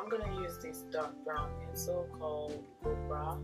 I'm gonna use this dark brown pencil called Cobra.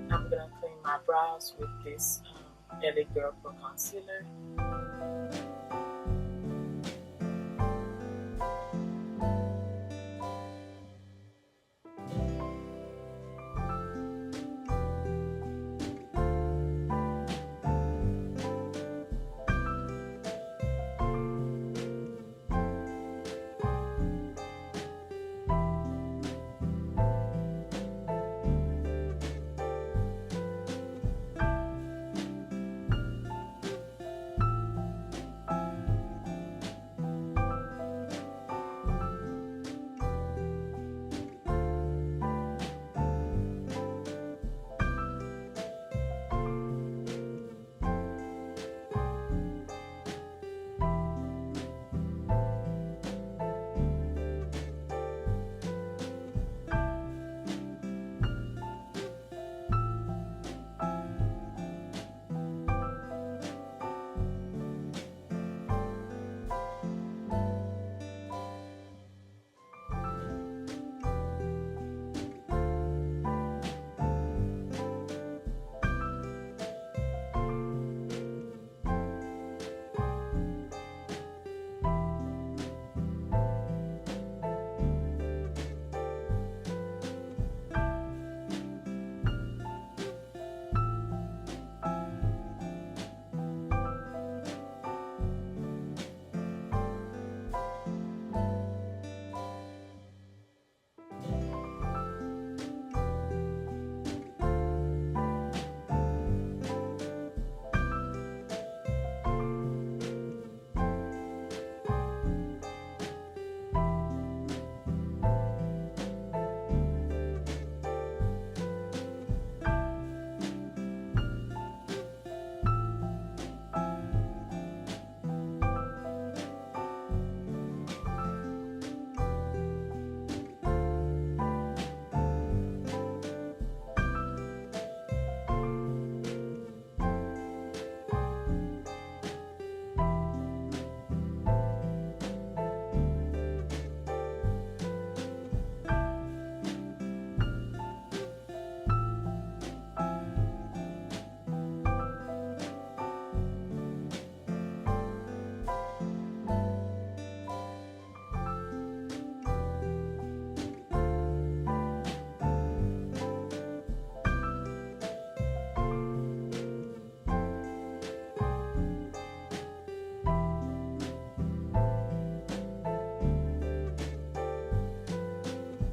I'm gonna clean my brows with this LA Girl Pro Concealer.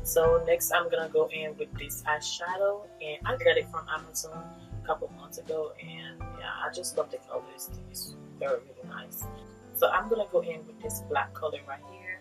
So next I'm gonna go in with this eyeshadow, and I got it from Amazon a couple months ago, and yeah, I just love the colors. It's very really nice. So I'm gonna go in with this black color right here.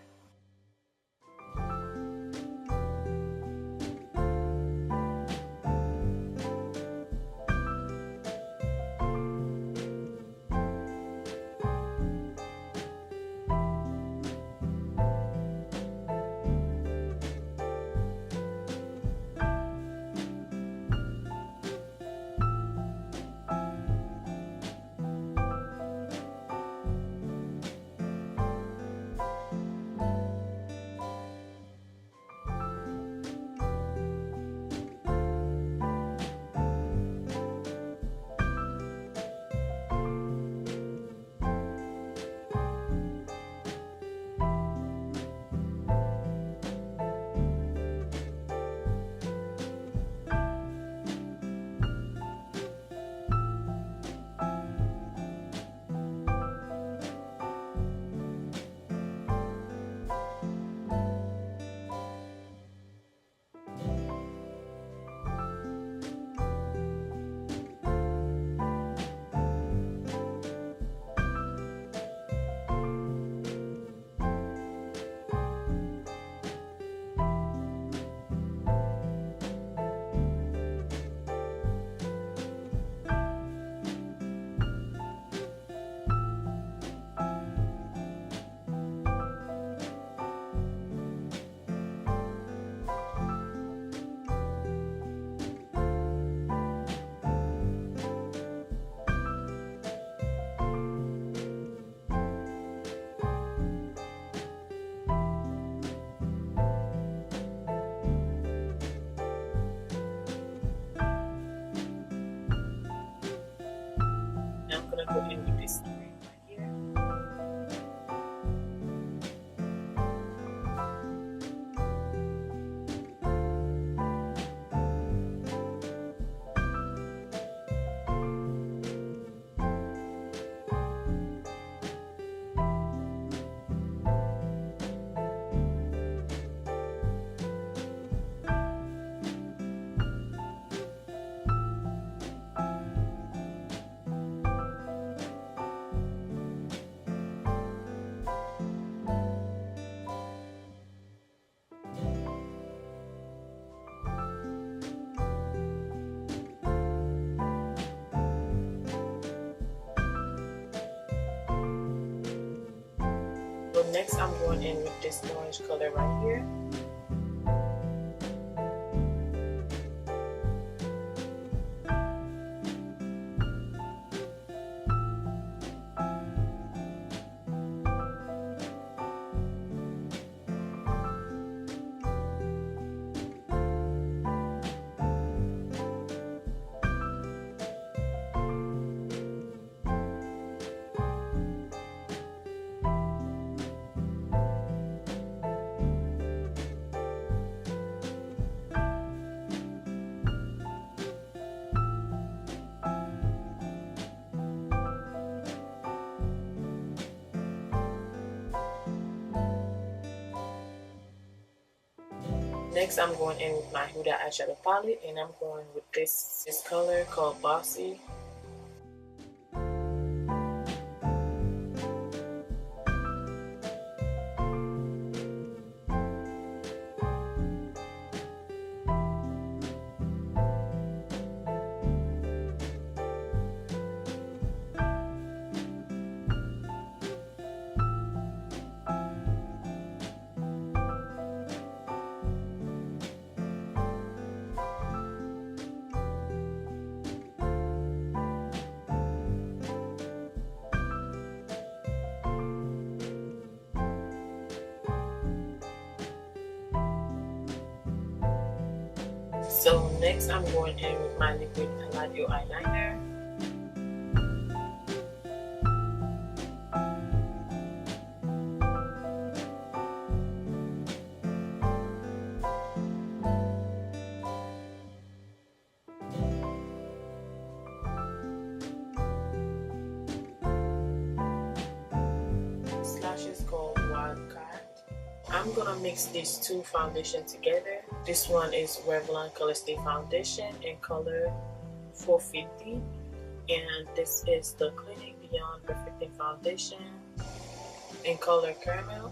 next I'm going in with this orange color right here. Next, I'm going in with my Huda eyeshadow palette, and I'm going with this color called Bossy. So next I'm going in with my liquid Eladio eyeliner. This lash is called Wildcat. I'm gonna mix these two foundations together. This one is Revlon Color Stay Foundation in color 450, and this is the Clinic Beyond Perfecting Foundation in color Caramel.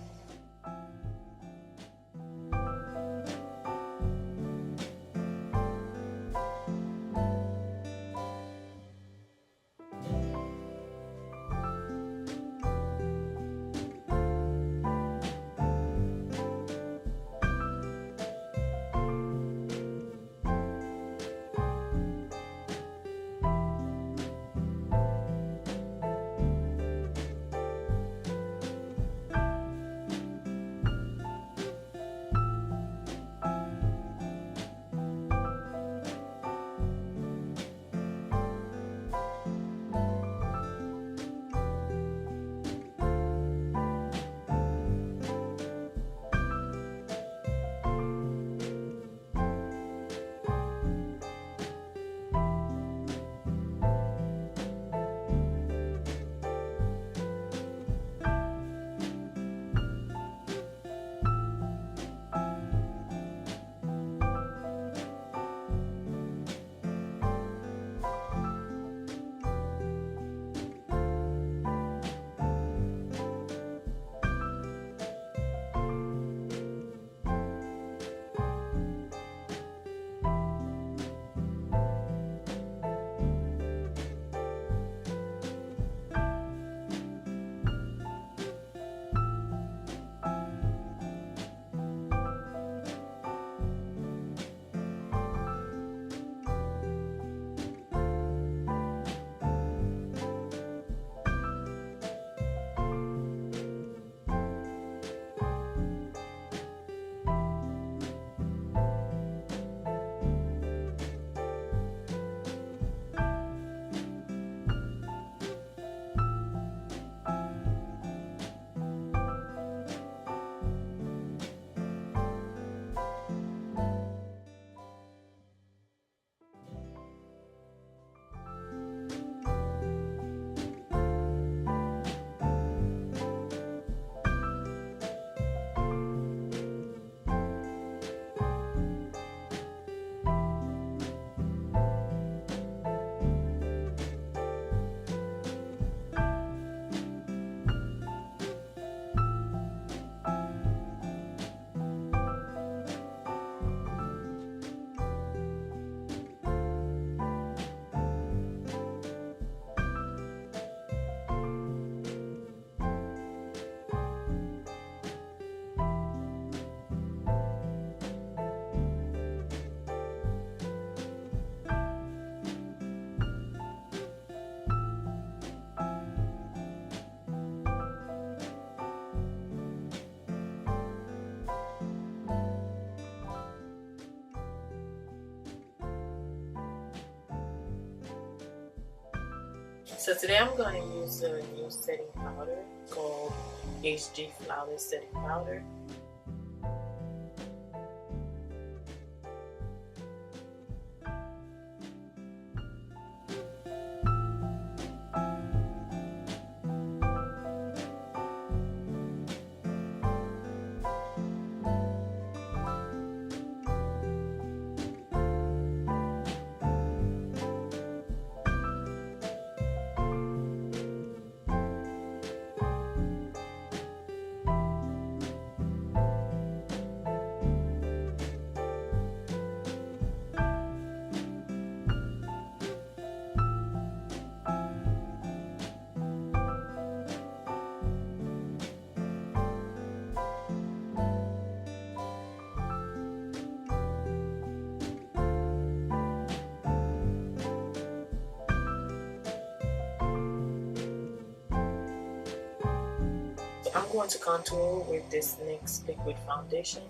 So today I'm going to use a new setting powder called HD Flawless Setting Powder. I'm going to contour with this NYX liquid foundation.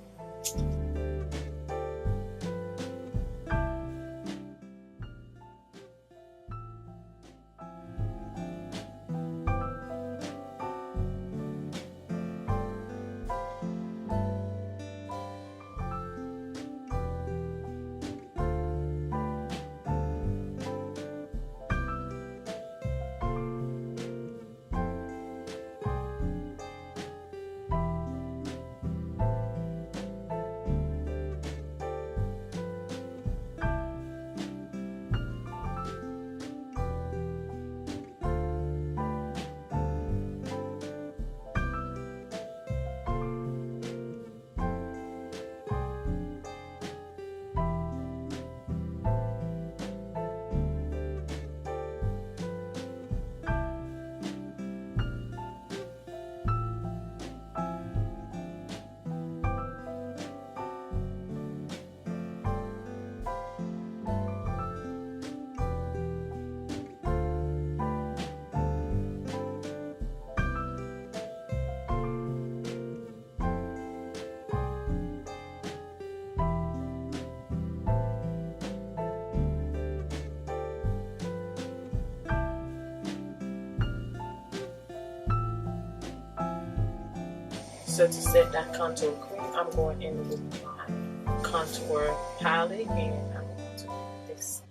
So to set that contour cream, I'm going in with my contour palette and I'm going to do this.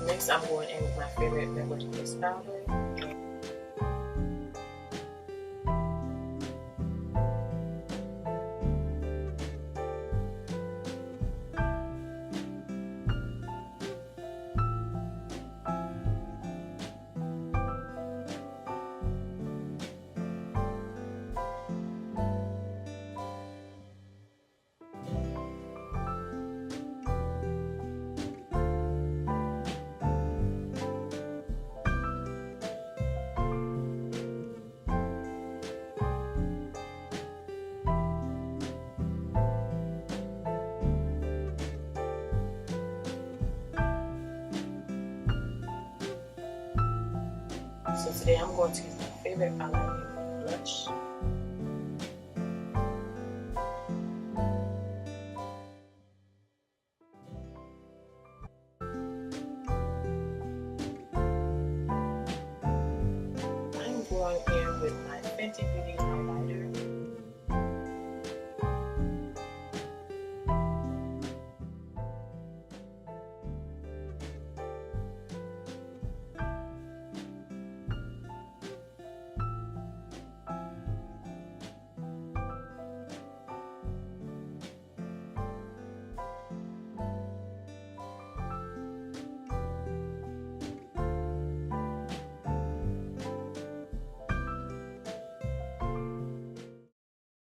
Next, I'm going in with my favorite liquid face powder. So today I'm going to use my favorite eyeliner blush. I'm going in